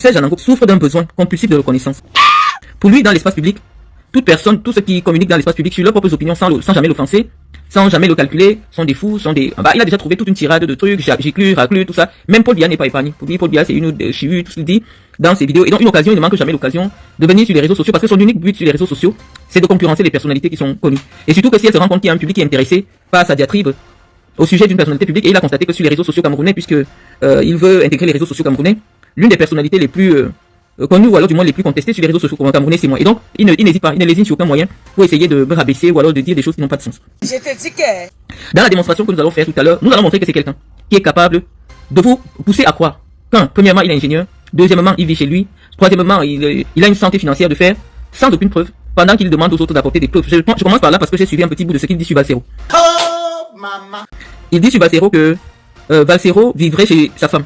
Serge Anango souffre d'un besoin compulsif de reconnaissance. Pour lui, dans l'espace public, toute personne, tout ce qui communique dans l'espace public sur leurs propres opinions sans jamais l'offenser, sans jamais le calculer, sont des fous, sont des... Bah, il a déjà trouvé toute une tirade de trucs, giclure, raclure, tout ça. Même Paul Biya n'est pas épargné. Pour lui, Paul Biya, c'est une chivue, tout ce qu'il dit dans ses vidéos. Et donc, une occasion, il ne manque jamais l'occasion de venir sur les réseaux sociaux, parce que son unique but sur les réseaux sociaux, c'est de concurrencer les personnalités qui sont connues. Et surtout que si elle se rend compte qu'il y a un public qui est intéressé par sa diatribe au sujet d'une personnalité publique, et il a constaté que sur les réseaux sociaux camerounais, puisque il veut intégrer les réseaux sociaux camerounais, l'une des personnalités les plus connues, ou alors du moins les plus contestées sur les réseaux sociaux camerounais, c'est moi. Et donc, il n'hésite pas, il ne lésine sur aucun moyen pour essayer de me rabaisser ou alors de dire des choses qui n'ont pas de sens. Je te dis que... Dans la démonstration que nous allons faire tout à l'heure, nous allons montrer que c'est quelqu'un qui est capable de vous pousser à croire qu'un, premièrement, il est ingénieur, deuxièmement, il vit chez lui, troisièmement, il a une santé financière de faire sans aucune preuve, pendant qu'il demande aux autres d'apporter des preuves. Je commence par là parce que j'ai suivi un petit bout de ce qu'il dit sur Valsero. Oh, maman. Il dit sur Valsero que Valsero vivrait chez sa femme,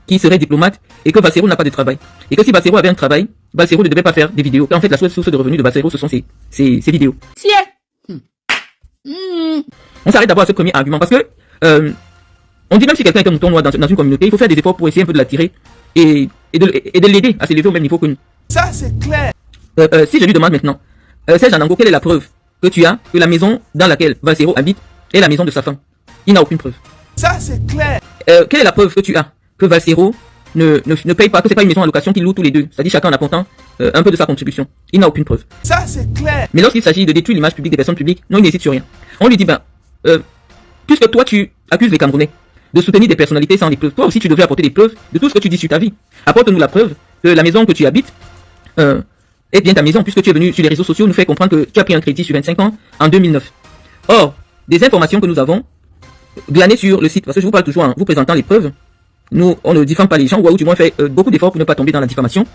qui serait diplomate, et que Valsero n'a pas de travail. Et que si Valsero avait un travail, Valsero ne devait pas faire des vidéos. Car en fait, la seule source de revenus de Valsero, ce sont ses vidéos. On s'arrête d'abord à ce premier argument, parce que on dit même si quelqu'un est un mouton noir dans une communauté, il faut faire des efforts pour essayer un peu de l'attirer et de l'aider à s'élever au même niveau que nous. Ça, c'est clair. Si je lui demande maintenant, Serge Anango, quelle est la preuve que tu as que la maison dans laquelle Valsero habite est la maison de sa femme? Il n'a aucune preuve. Ça, c'est clair. Quelle est la preuve que tu as que Valsero ne paye pas, que c'est pas une maison en location qu'ils louent tous les deux, c'est-à-dire chacun en apportant un peu de sa contribution? Il n'a aucune preuve. Ça, c'est clair. Mais lorsqu'il s'agit de détruire l'image publique des personnes publiques, non, il n'hésite sur rien. On lui dit, puisque toi tu accuses les Camerounais de soutenir des personnalités sans des preuves, toi aussi tu devrais apporter des preuves de tout ce que tu dis sur ta vie. Apporte-nous la preuve que la maison que tu habites est bien ta maison, puisque tu es venu sur les réseaux sociaux nous faire comprendre que tu as pris un crédit sur 25 ans en 2009. Or, des informations que nous avons glanées sur le site, parce que je vous parle toujours en vous présentant les preuves, nous, on ne diffame pas les gens, ou du moins fait beaucoup d'efforts pour ne pas tomber dans la diffamation.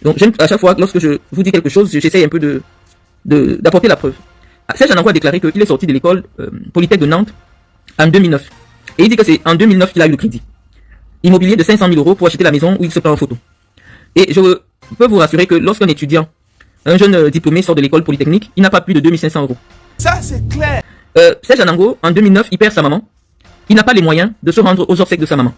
Donc, j'aime à chaque fois, lorsque je vous dis quelque chose, j'essaie un peu d'apporter la preuve. Serge Anango a déclaré qu'il est sorti de l'école Polytech de Nantes en 2009. Et il dit que c'est en 2009 qu'il a eu le crédit immobilier de 500 000 € pour acheter la maison où il se prend en photo. Et je peux vous rassurer que lorsqu'un étudiant, un jeune diplômé sort de l'école polytechnique, il n'a pas plus de 2500 €. Ça, c'est clair. Serge Anango, en 2009, il perd sa maman. Il n'a pas les moyens de se rendre aux obsèques de sa maman.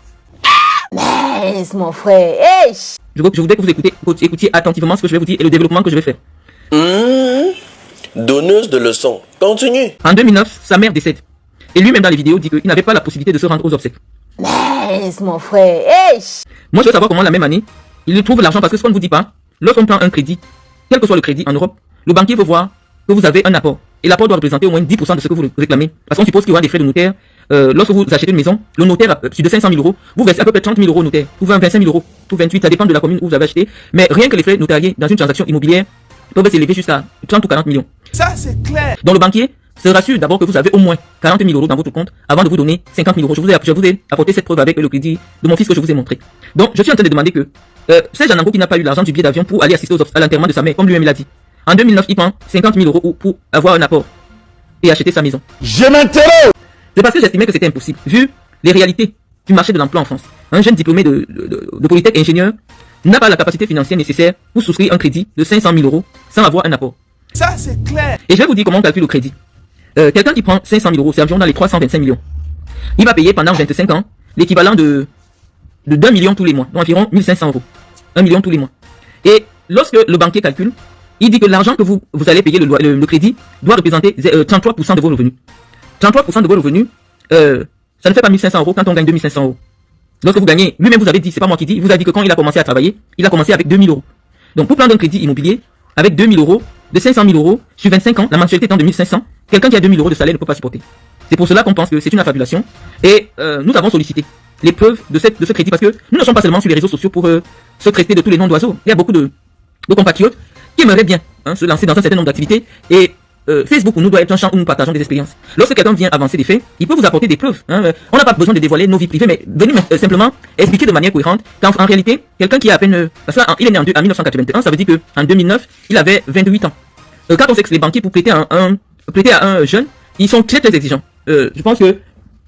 Mais mon frère, hey! Je voudrais que vous écoutiez attentivement ce que je vais vous dire et le développement que je vais faire. Donneuse de leçons. Continue. En 2009, sa mère décède. Et lui-même dans les vidéos dit qu'il n'avait pas la possibilité de se rendre aux obsèques. Mais mon frère, hey! Moi je veux savoir comment la même année, il trouve l'argent, parce que ce qu'on ne vous dit pas, lorsqu'on prend un crédit, quel que soit le crédit en Europe, le banquier veut voir que vous avez un apport. Et l'apport doit représenter au moins 10% de ce que vous réclamez. Parce qu'on suppose qu'il y aura des frais de notaire. Lorsque vous achetez une maison, le notaire, sur de 500 000 €, vous versez à peu près 30 000 € au notaire, ou 25 000 €, ou 28, ça dépend de la commune où vous avez acheté. Mais rien que les frais notariés dans une transaction immobilière peuvent s'élever jusqu'à 30 ou 40 millions. Ça, c'est clair. Donc le banquier se rassure d'abord que vous avez au moins 40 000 € dans votre compte avant de vous donner 50 000 €. Je vous ai apporté cette preuve avec le crédit de mon fils que je vous ai montré. Donc je suis en train de demander que Serge Anango, qui n'a pas eu l'argent du billet d'avion pour aller assister à l'enterrement de sa mère, comme lui-même l'a dit, en 2009, il prend 50 000 € pour avoir un apport et acheter sa maison. Je m'interroge. C'est parce que j'estimais que c'était impossible, vu les réalités du marché de l'emploi en France. Un jeune diplômé de Polytech ingénieur n'a pas la capacité financière nécessaire pour souscrire un crédit de 500 000 € sans avoir un apport. Ça, c'est clair. Et je vais vous dire comment on calcule le crédit. Quelqu'un qui prend 500 000 €, c'est environ dans les 325 millions. Il va payer pendant 25 ans l'équivalent de 1 million tous les mois, donc environ 1500 €. 1 million tous les mois. Et lorsque le banquier calcule, il dit que l'argent que vous allez payer le crédit doit représenter 33% de vos revenus. 33% de vos revenus, ça ne fait pas 1500 € quand on gagne 2500 €. Lorsque vous gagnez, lui-même vous avez dit, c'est pas moi qui dis, il vous a dit que quand il a commencé à travailler, il a commencé avec 2000 €. Donc pour prendre un crédit immobilier avec 2000 € de 500 000 € sur 25 ans, la mensualité étant de 1500, quelqu'un qui a 2000 € de salaire ne peut pas supporter. C'est pour cela qu'on pense que c'est une affabulation. Et nous avons sollicité les preuves de ce crédit, parce que nous ne sommes pas seulement sur les réseaux sociaux pour se traiter de tous les noms d'oiseaux. Il y a beaucoup de compatriotes qui aimeraient bien se lancer dans un certain nombre d'activités. Et Facebook pour nous doit être un champ où nous partageons des expériences. Lorsque quelqu'un vient avancer des faits, il peut vous apporter des preuves. On n'a pas besoin de dévoiler nos vies privées, mais venez simplement expliquer de manière cohérente qu'en réalité, quelqu'un qui a à peine... parce qu'il est né en 1981, ça veut dire qu'en 2009, il avait 28 ans. Quand on sait que les banquiers, pour prêter à un jeune, ils sont très très exigeants. Je pense que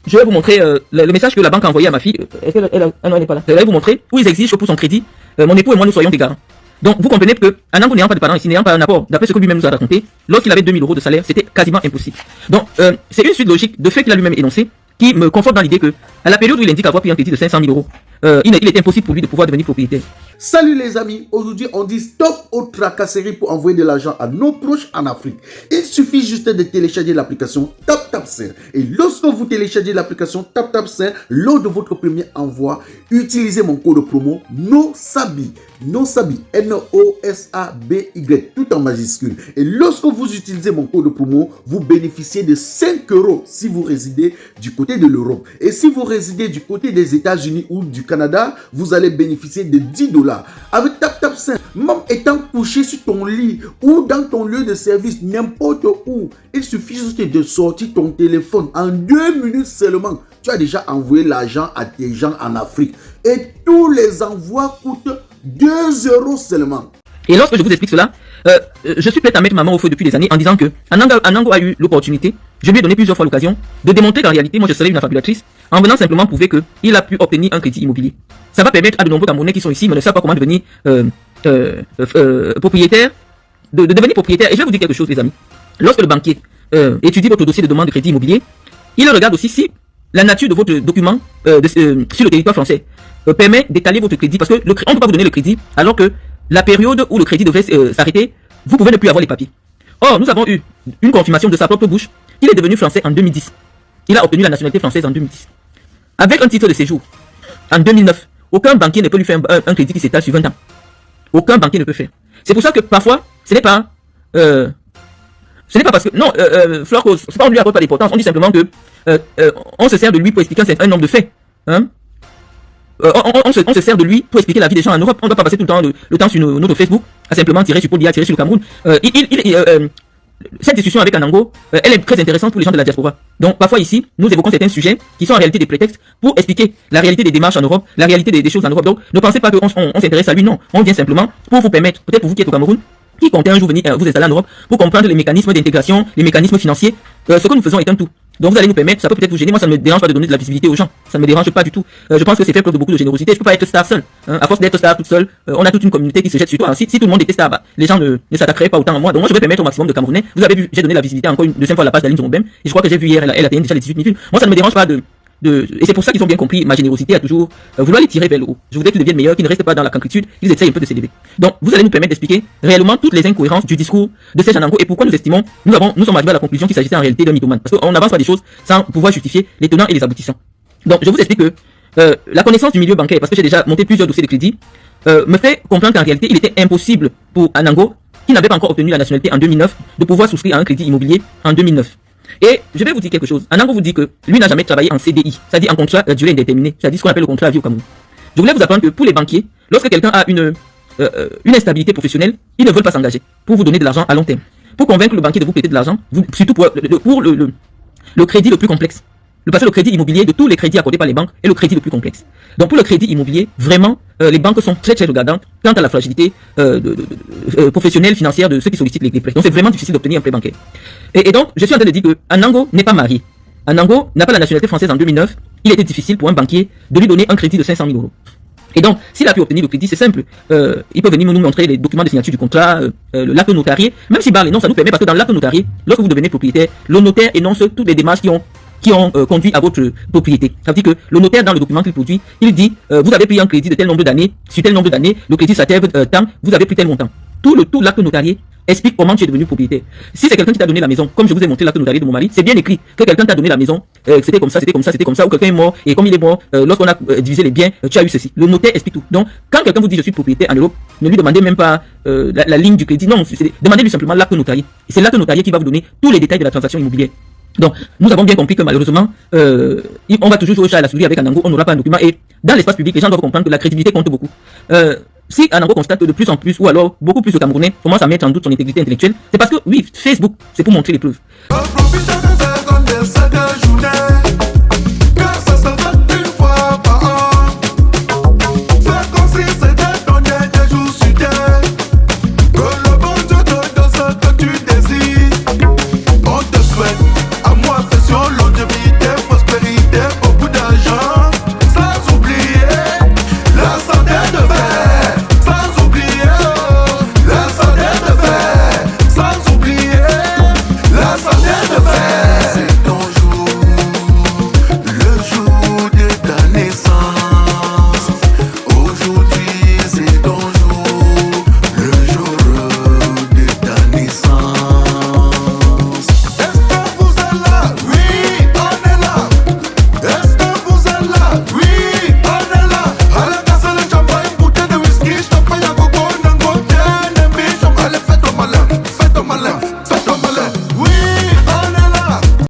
je vais vous montrer le message que la banque a envoyé à ma fille. Est-ce qu'elle n'est pas là? Je vais vous montrer où ils exigent que pour son crédit, mon époux et moi nous soyons des garants. Donc vous comprenez que Anango n'ayant pas de parents ici, n'ayant pas un apport, d'après ce que lui-même nous a raconté, lorsqu'il avait 2000 € de salaire, c'était quasiment impossible. Donc c'est une suite logique de faits qu'il a lui-même énoncé qui me conforte dans l'idée que, à la période où il indique avoir pris un crédit de 500 000 euros, il est impossible pour lui de pouvoir devenir propriétaire. Salut les amis, aujourd'hui on dit stop aux tracasseries pour envoyer de l'argent à nos proches en Afrique. Il suffit juste de télécharger l'application TapTapSend. Et lorsque vous téléchargez l'application TapTapSend, lors de votre premier envoi, utilisez mon code promo NOSABI, N-O-S-A-B-Y, tout en majuscule. Et lorsque vous utilisez mon code promo, vous bénéficiez de 5 euros si vous résidez du côté de l'Europe. Et si vous résidez du côté des États-Unis ou du Canada, vous allez bénéficier de 10 $. Avec TapTapSend, même étant couché sur ton lit ou dans ton lieu de service, n'importe où, il suffit juste de sortir ton téléphone. En 2 minutes seulement, tu as déjà envoyé l'argent à tes gens en Afrique. Et tous les envois coûtent 2 euros seulement. Et lorsque je vous explique cela, je suis prêt à mettre ma main au feu depuis des années en disant que Anango a eu l'opportunité, je lui ai donné plusieurs fois l'occasion, de démontrer qu'en réalité, moi je serais une affabulatrice, en venant simplement prouver qu'il a pu obtenir un crédit immobilier. Ça va permettre à de nombreux Camerounais qui sont ici, mais ne savent pas comment devenir propriétaire, de devenir propriétaire. Et je vais vous dire quelque chose, les amis. Lorsque le banquier étudie votre dossier de demande de crédit immobilier, il regarde aussi si la nature de votre document sur le territoire français permet d'étaler votre crédit, parce que on ne peut pas vous donner le crédit alors que la période où le crédit devait s'arrêter, vous pouvez ne plus avoir les papiers. Or, nous avons eu une confirmation de sa propre bouche qu'il est devenu français en 2010. Il a obtenu la nationalité française en 2010. Avec un titre de séjour en 2009, aucun banquier ne peut lui faire un crédit qui s'étale sur 20 ans. Aucun banquier ne peut faire. C'est pour ça que parfois, ce n'est pas parce que... Non, Fleur Rose, c'est pas on lui accorde pas d'importance, on dit simplement que on se sert de lui pour expliquer un nombre de faits. Hein? On se sert de lui pour expliquer la vie des gens en Europe. On ne doit pas passer tout le temps sur notre Facebook à simplement tirer sur Paul Biya, tirer sur le Cameroun. Cette discussion avec Anango, elle est très intéressante pour les gens de la diaspora. Donc parfois ici, nous évoquons certains sujets qui sont en réalité des prétextes pour expliquer la réalité des démarches en Europe, la réalité des choses en Europe. Donc ne pensez pas qu'on s'intéresse à lui, non. On vient simplement pour vous permettre, peut-être pour vous qui êtes au Cameroun, qui comptez un jour venir vous installer en Europe, pour comprendre les mécanismes d'intégration, les mécanismes financiers. Ce que nous faisons est un tout. Donc vous allez nous permettre, ça peut peut-être vous gêner, moi ça ne me dérange pas de donner de la visibilité aux gens, ça ne me dérange pas du tout. Je pense que c'est fait preuve de beaucoup de générosité, je peux pas être star seul. À force d'être star toute seule, on a toute une communauté qui se jette sur toi. Si tout le monde était star, les gens ne s'attaqueraient pas autant à moi. Donc moi je vais permettre au maximum de Camerounais. Vous avez vu, j'ai donné la visibilité encore une deuxième fois à la page d'Aline Zomobem, et je crois que j'ai vu hier, elle atteint déjà les 18 000 vues. Moi ça ne me dérange pas et c'est pour ça qu'ils ont bien compris ma générosité à toujours vouloir les tirer vers le haut. Je voudrais qu'ils deviennent meilleurs, qu'ils ne restent pas dans la cancritude, qu'ils essayent un peu de s'élever. Donc vous allez nous permettre d'expliquer réellement toutes les incohérences du discours de Serge Anango et pourquoi nous estimons, nous sommes arrivés à la conclusion qu'il s'agissait en réalité d'un mythomane. Parce qu'on n'avance pas des choses sans pouvoir justifier les tenants et les aboutissants. Donc je vous explique que la connaissance du milieu bancaire, parce que j'ai déjà monté plusieurs dossiers de crédit, me fait comprendre qu'en réalité il était impossible pour Anango, qui n'avait pas encore obtenu la nationalité en 2009, de pouvoir souscrire à un crédit immobilier en 2009. Et je vais vous dire quelque chose. Anango vous dit que lui n'a jamais travaillé en CDI, c'est-à-dire en contrat à durée indéterminée, c'est-à-dire ce qu'on appelle le contrat à vie au Cameroun. Je voulais vous apprendre que pour les banquiers, lorsque quelqu'un a une instabilité professionnelle, ils ne veulent pas s'engager pour vous donner de l'argent à long terme. Pour convaincre le banquier de vous prêter de l'argent, surtout pour le crédit le plus complexe. Parce que le crédit immobilier, de tous les crédits accordés par les banques, est le crédit le plus complexe. Donc pour le crédit immobilier, vraiment, les banques sont très très regardantes quant à la fragilité professionnelle, financière de ceux qui sollicitent les prêts. Donc c'est vraiment difficile d'obtenir un prêt bancaire. Et donc, je suis en train de dire que Anango n'est pas marié. Anango n'a pas la nationalité française en 2009. Il était difficile pour un banquier de lui donner un crédit de 500 000 euros. Et donc, s'il a pu obtenir le crédit, c'est simple. Il peut venir nous montrer les documents de signature du contrat, l'acte notarié. Même si barre les noms, ça nous permet parce que dans l'acte notarié, lorsque vous devenez propriétaire, le notaire énonce toutes les démarches qui ont conduit à votre propriété. Ça veut dire que le notaire, dans le document qu'il produit, il dit vous avez pris un crédit de tel nombre d'années, sur tel nombre d'années, le crédit s'achève tant, vous avez pris tel montant. Tout l'acte notarié explique comment tu es devenu propriétaire. Si c'est quelqu'un qui t'a donné la maison, comme je vous ai montré l'acte notarié de mon mari, c'est bien écrit que quelqu'un t'a donné la maison, c'était comme ça, ou quelqu'un est mort, et comme il est mort, lorsqu'on a divisé les biens, tu as eu ceci. Le notaire explique tout. Donc, quand quelqu'un vous dit je suis propriétaire en Europe, ne lui demandez même pas la ligne du crédit, non, demandez-lui simplement l'acte notarié. Et c'est l'acte notarié qui va vous donner tous les détails de la transaction immobilière. Donc, nous avons bien compris que malheureusement, on va toujours jouer au chat à la souris avec Anango, on n'aura pas un document, et dans l'espace public, les gens doivent comprendre que la crédibilité compte beaucoup. Si Anango constate que de plus en plus, ou alors beaucoup plus de Camerounais commencent à mettre en doute son intégrité intellectuelle, c'est parce que, oui, Facebook, c'est pour montrer les preuves.